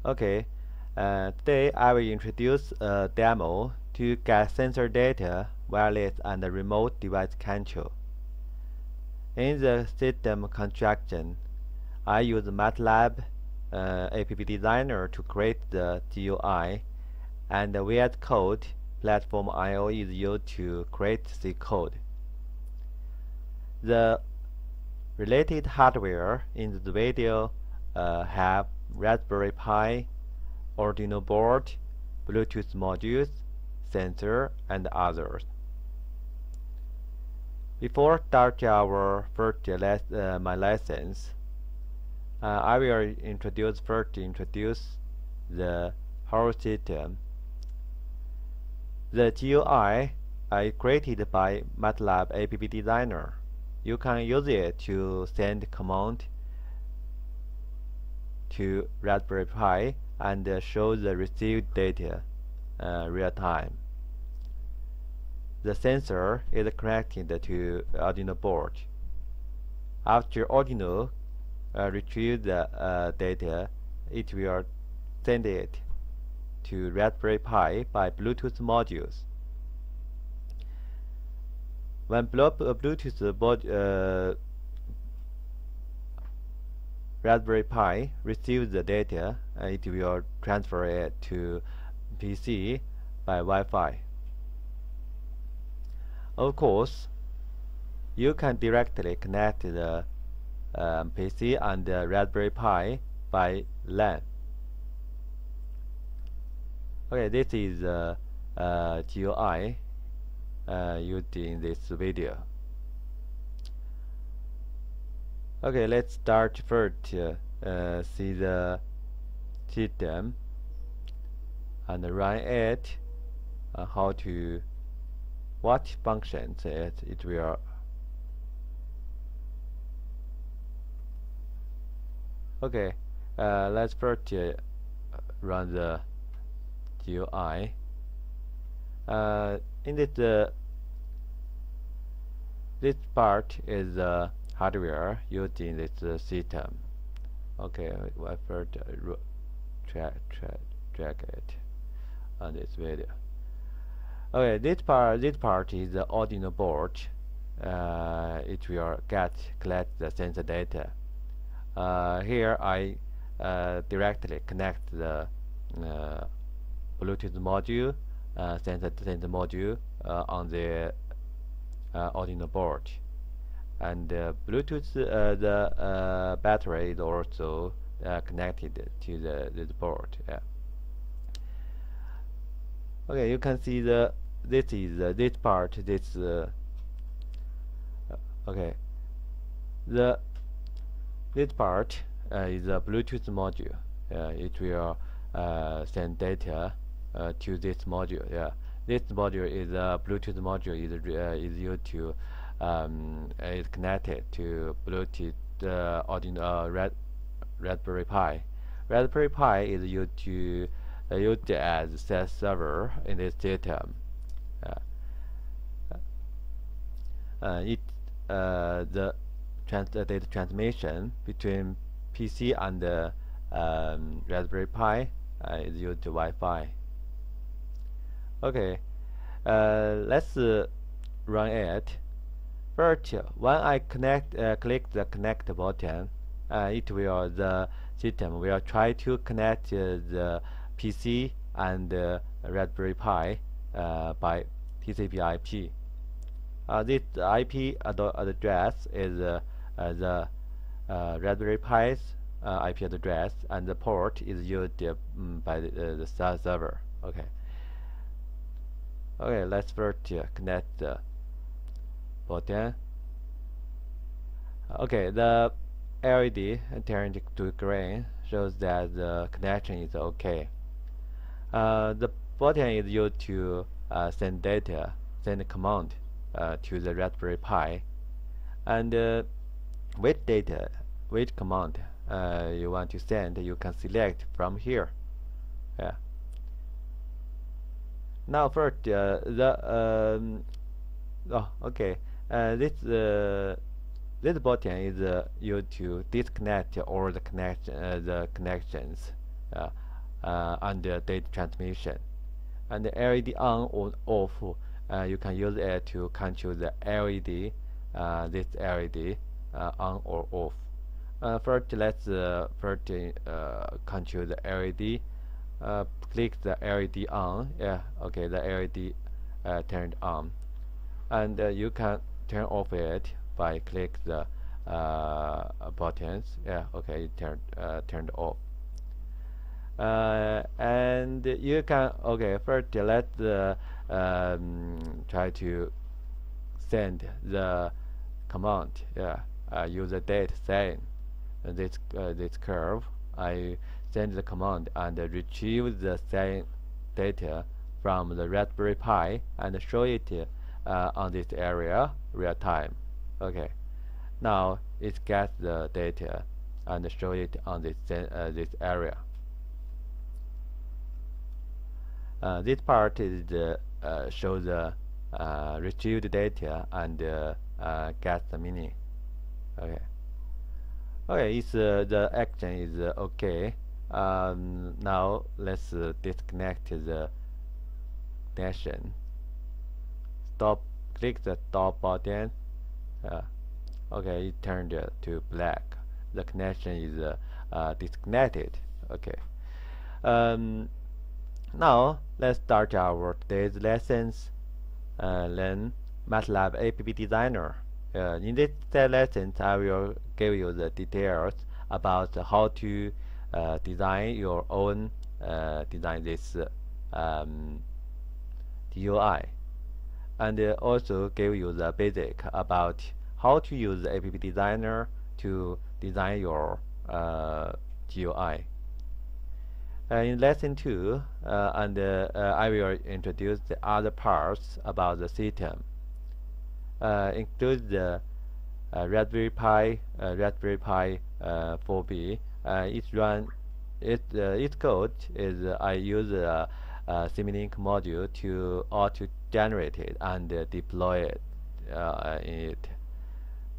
Okay, today I will introduce a demo to get sensor data, wireless and remote device control. In the system construction, I use MATLAB APP Designer to create the GUI, and the VS Code platform I/O is used to create the code. The related hardware in the video have Raspberry Pi, Arduino Board, Bluetooth modules, sensor, and others. Before starting our first my lessons, I will introduce the whole system. The GUI is created by MATLAB APP Designer. You can use it to send command to Raspberry Pi and show the received data real time. The sensor is connected to Arduino board. After Arduino retrieves the data, it will send it to Raspberry Pi by Bluetooth modules. When Bluetooth Raspberry Pi receives the data, it will transfer it to PC by Wi-Fi. Of course, you can directly connect the PC and the Raspberry Pi by LAN. Okay, this is the GUI used in this video. Okay, let's start first. See the system and run it. How to what functions it will. Okay, let's first run the GUI. In this part is the hardware used in this system. Okay, I first drag it on this video. Okay, this part is the Arduino board. It will collect the sensor data. Here I directly connect the Bluetooth module, sensor module on the Arduino board, and Bluetooth the battery is also connected to the board. Yeah. Okay, you can see this part. Okay, this part is a Bluetooth module. It will send data to this module. Yeah, this module is a Bluetooth module. Is used to is connected to Bluetooth Arduino Raspberry Pi. Raspberry Pi is used as a server in this system. The data transmission between PC and Raspberry Pi is used to Wi-Fi. Okay, let's run it. First, when I click the connect button, the system will try to connect the PC and Raspberry Pi by TCP/IP. This IP address is the Raspberry Pi's IP address, and the port is used by the server. Okay. Okay, let's first connect the button. Okay, the LED turned to green shows that the connection is okay. The button is used to send a command to the Raspberry Pi, and which command you want to send, you can select from here. Yeah. Now first this button is used to disconnect all the connections and data transmission. And the LED on or off, you can use it to control the LED, this LED on or off. First, let's control the LED. Click the LED on. Yeah, okay, the LED turned on, and you can turn off it by click the buttons. Yeah, okay, it turned off. And you can, okay, first let's try to send the command. Yeah, use the date sign. This curve. I send the command and retrieve the sign data from the Raspberry Pi and show it on this area real time. Okay, now it gets the data and show it on this area. This part is show the retrieved data and get the meaning. Okay. Okay, it's the action is okay. Now let's disconnect the connection. Stop. Click the stop button. Okay, it turned to black. The connection is disconnected. Okay. Now let's start our today's lessons. Learn MATLAB APP Designer. In this lesson, I will give you the details about how to design your own design this GUI, and also give you the basic about how to use the APP Designer to design your GUI. In lesson 2, I will introduce the other parts about the system. Include the Raspberry Pi 4B. Its code is I use a simulink module to auto-generate it and deploy it in it.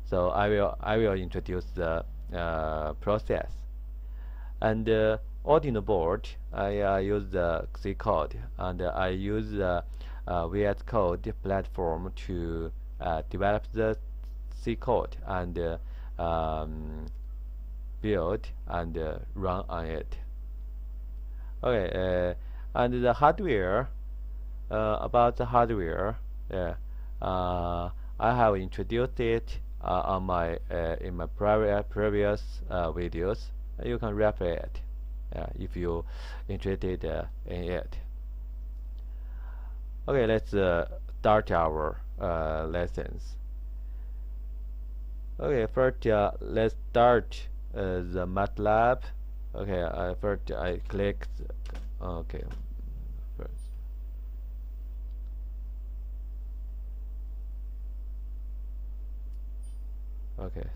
So I will introduce the process. And Arduino Board, I use the C code, and I use the VS Code platform to develop the C code and build and run on it. Okay, and the hardware. About the hardware, I have introduced it on my in my previous videos. You can refer it if you interested in it. Okay, let's start our lessons. Okay, first let's start the MATLAB. Okay, first I click. Okay, first. Okay.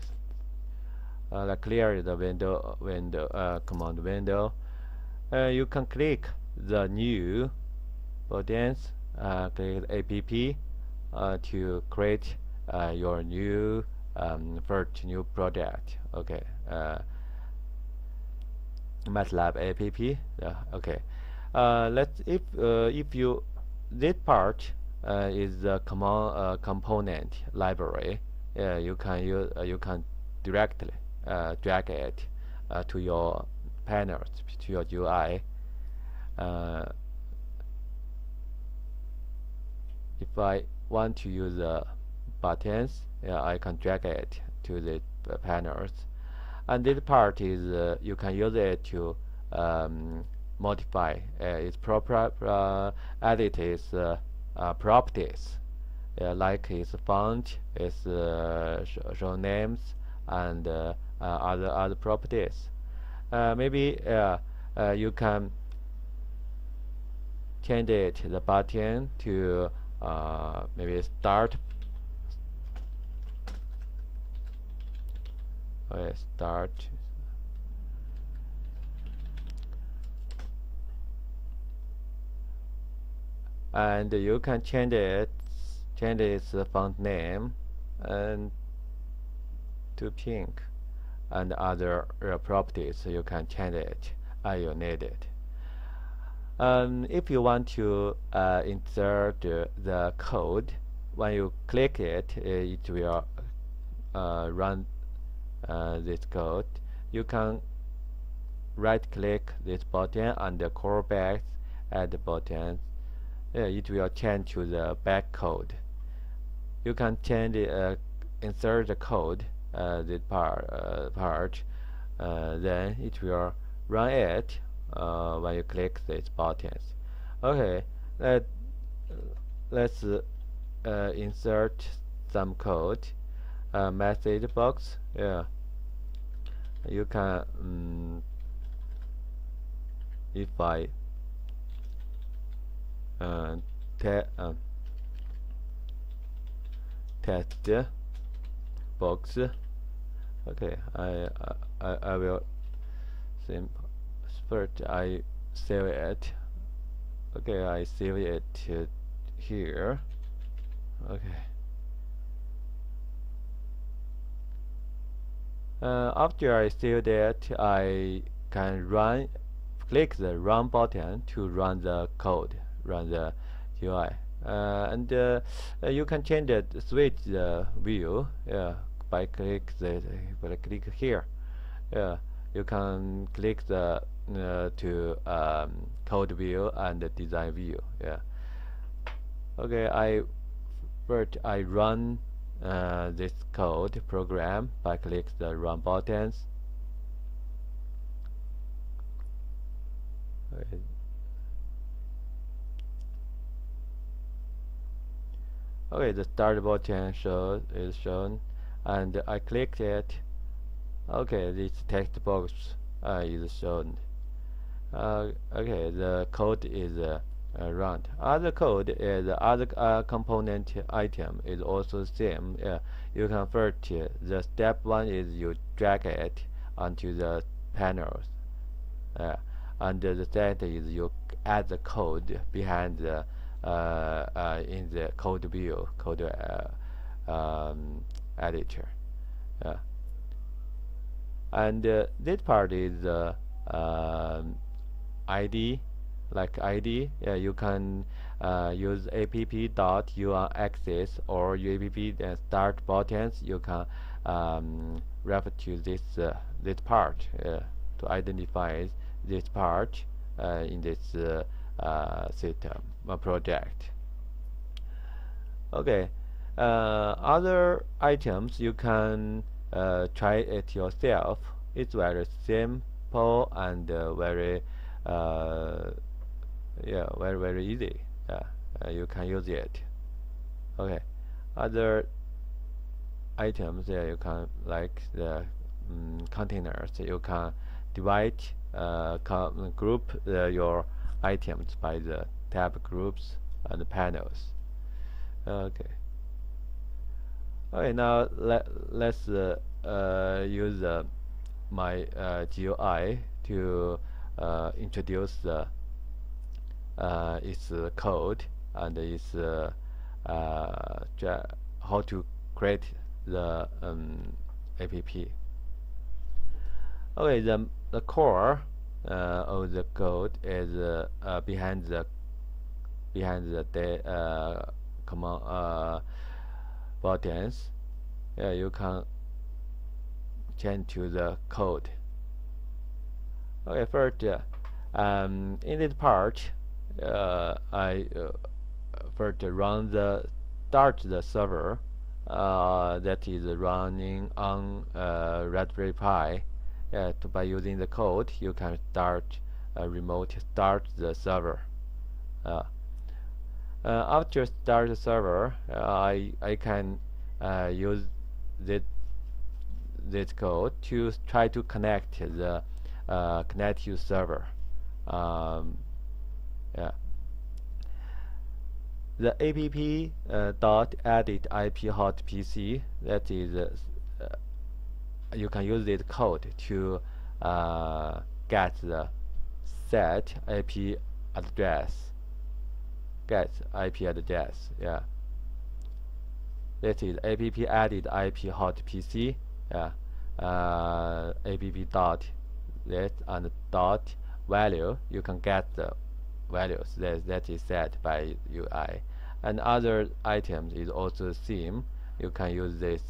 Clear the command window. You can click the new buttons. Click APP to create your new first new project. Okay, MATLAB APP. Okay, let's if you this part is the component library. You can directly drag it to your panels, to your UI. If I want to use the buttons, I can drag it to the panels. And this part is you can use it to modify its edit its properties, like its font, its show names, and other properties. Maybe you can change it the button to maybe start. Okay, start. And you can change its font name and to pink, and other properties. You can change it as you need it. If you want to insert the code, when you click it, it will run this code. You can right-click this button and call back at the button. It will change to the back code. You can change insert the code this part. Then it will run it when you click these buttons. Okay, let's insert some code. Message box. Yeah, you can if I test box. Okay, I will first I save it. Okay, I save it here. Okay. After I saved it, I can click the run button to run the code, run the UI, and you can change it, switch the view, by click here. You can click the to code view and the design view. Okay, first I run this code program by click the run buttons. Okay, the start button is shown, and I clicked it. Okay, this text box is shown. Okay, the code is run. Other code is other component item is also same. You can first the step one is you drag it onto the panels, and the second is you add the code behind the in the code view, code editor. And this part is ID, like ID. You can use app.URAccess or app start buttons. You can refer to this part to identify this part in this system project. Okay, other items you can try it yourself. It's very simple and very very easy. You can use it. Okay, other items you can, like the containers. You can divide group your items by the tab groups and panels. Okay, now let's use my GUI to introduce its code and its how to create the app. Okay, the core of the code is behind the command buttons. You can change to the code. Okay, first in this part I first start the server that is running on Raspberry Pi. By using the code, you can start remote start the server. After start the server, I can use this code to try to connect the connect to server. The app dot edit IP hot PC, that is you can use this code to get the set IP address. That is app edit IP hot PC. App dot this and dot value. You can get the values that is set by UI. And other items is also theme. You can use this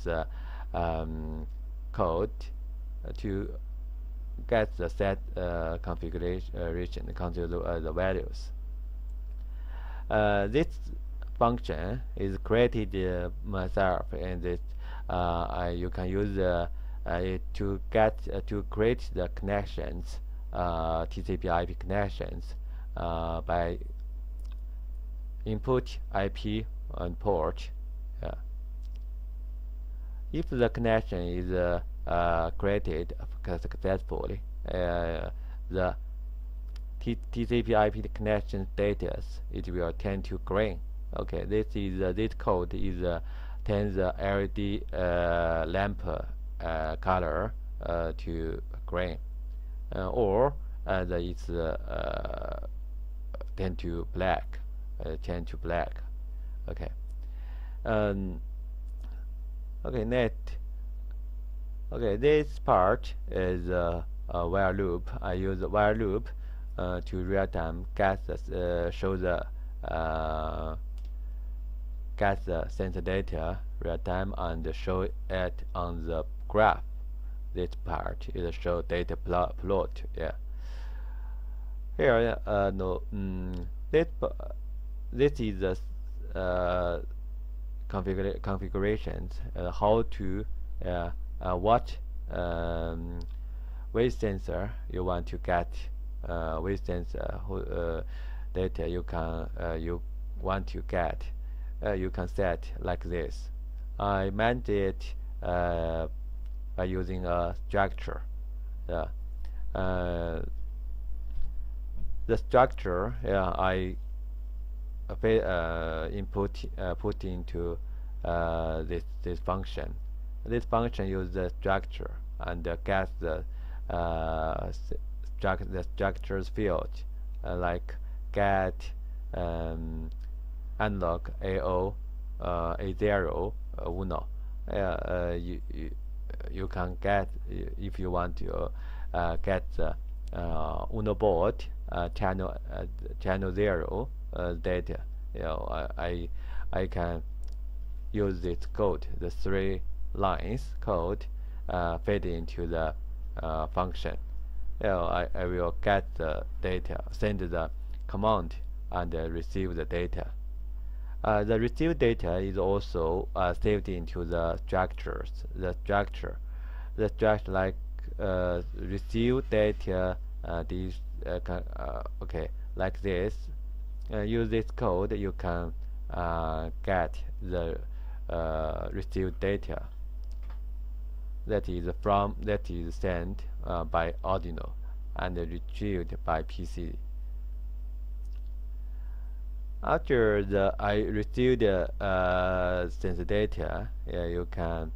code to get the set configuration, control the values. This function is created myself, and you can use it to create the connections, TCP/IP connections, by input IP and port. If the connection is created successfully, the TCP/IP connection status it will turn to green. Okay, this code is turns the LED lamp color to green, or it's turn to black. Change to black. Okay. Okay. Next. Okay. This part is a while loop. I use a while loop to real time show the get the sensor data real time and show it on the graph. This part is show data plot. Yeah. Here, this is the configurations. How to what wave sensor you want to get. Wave sensor data you want to get. You can set like this. I meant it by using a structure. The structure I put into this function. This function uses the structure and gets the structures field like get analog A0 A0 uno. You can get, if you want to get the Uno board channel 0 data. I can use this code, the 3 lines code fed into the function. I will get the data, send the command, and receive the data. The received data is also saved into the structures. The structure like receive data. Okay, like this. Use this code. You can get the received data. That is sent by Arduino and retrieved by PC. After I received the sensor data, you can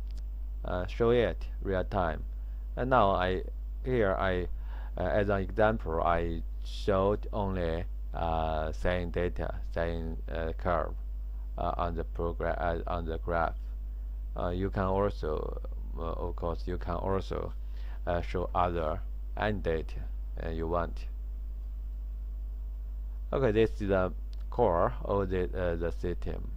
show it real time. And now as an example, I showed only saying data, saying curve on the on the graph. You can also, of course, you can also show other and data you want. Okay, this is the core of the system.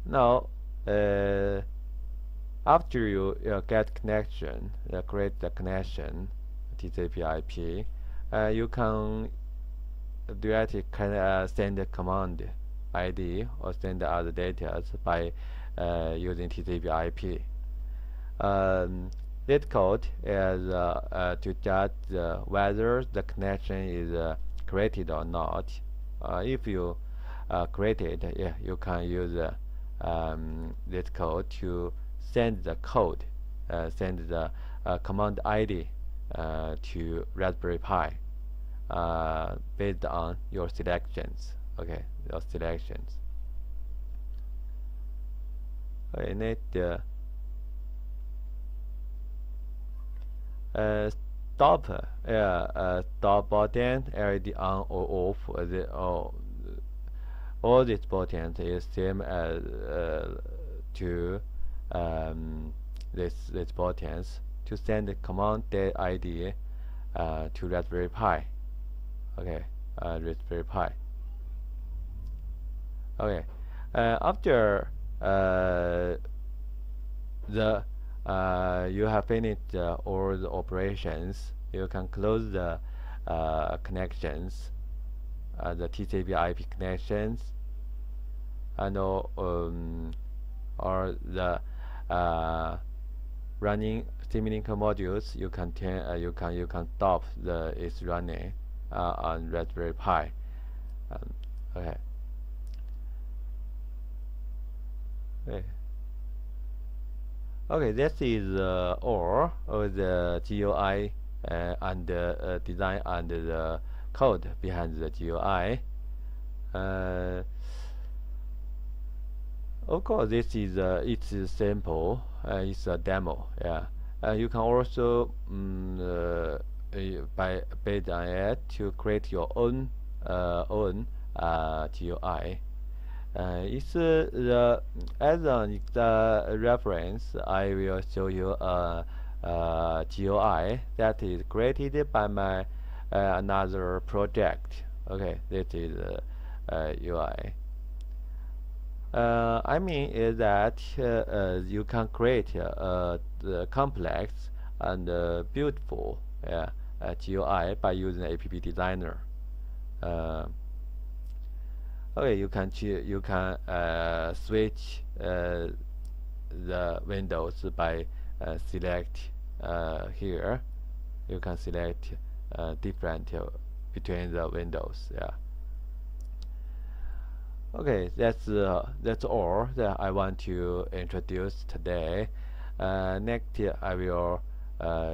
Now, after you get connection, create the connection, TCP/IP, you can directly send the command ID or send other data by using TCP/IP. This code is to judge whether the connection is created or not. If you create it, you can use this code to send the code, send the command ID to Raspberry Pi based on your selections. Okay, your selections. I need stop button, LED on or off. All these buttons is same as to these buttons. To send the command ID, to Raspberry Pi. Okay, Raspberry Pi. Okay, after the you have finished all the operations, you can close the connections, the TCP/IP connections, and or the running simulink modules. You can stop its running on Raspberry Pi. Okay. Okay, this is all of the GUI and the design and the code behind the GUI. Of course, this is it's simple. It's a demo. Yeah. You can also based on it to create your own GUI. It's as a reference, I will show you a GUI that is created by my another project. Okay, this is UI. I mean is that you can create the complex and beautiful GUI by using APP Designer. Okay, you can switch the windows by select here. You can select different between the windows. Yeah. Okay, that's all that I want to introduce today. Next, I will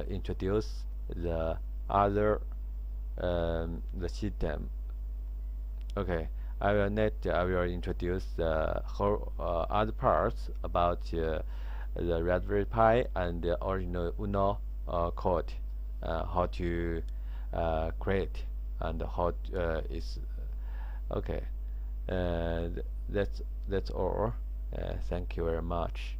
introduce the other the system. Okay, I will introduce the whole other parts about the Raspberry Pi and the Arduino code, how to create and how is okay. That's all. Thank you very much.